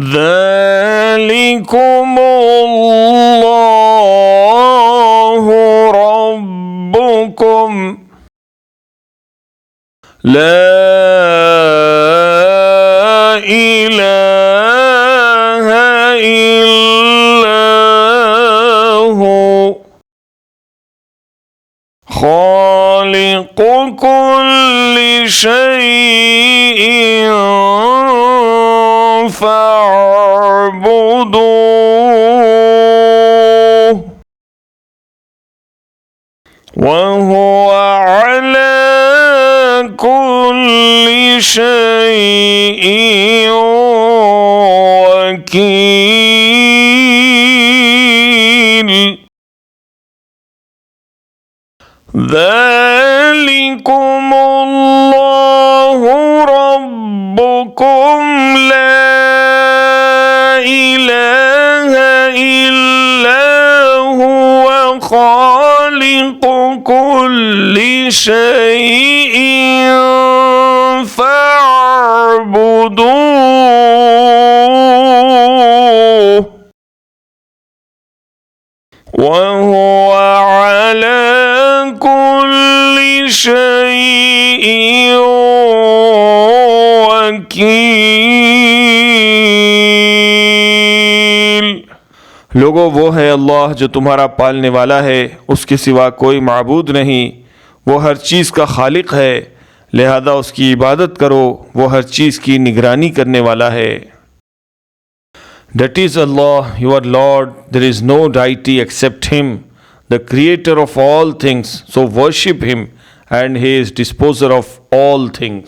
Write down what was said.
ذلكم الله ربكم لا إله إلا هو خالق كل شيء فاعبدوه وهو على كل شيء وكيل ذلكم الله ربكم لا إله إلا هو خالق كل شيء فاعبدوه وهو على كل شيء वकील। लोगो वो है अल्लाह जो तुम्हारा पालने वाला है, उसके सिवा कोई माबूद नहीं। वो हर चीज़ का खालिक है, लिहाजा उसकी इबादत करो, वो हर चीज़ की निगरानी करने वाला है। That is Allah, your Lord, there is no deity except Him, the creator of all things, so worship Him, and He is disposer of all things.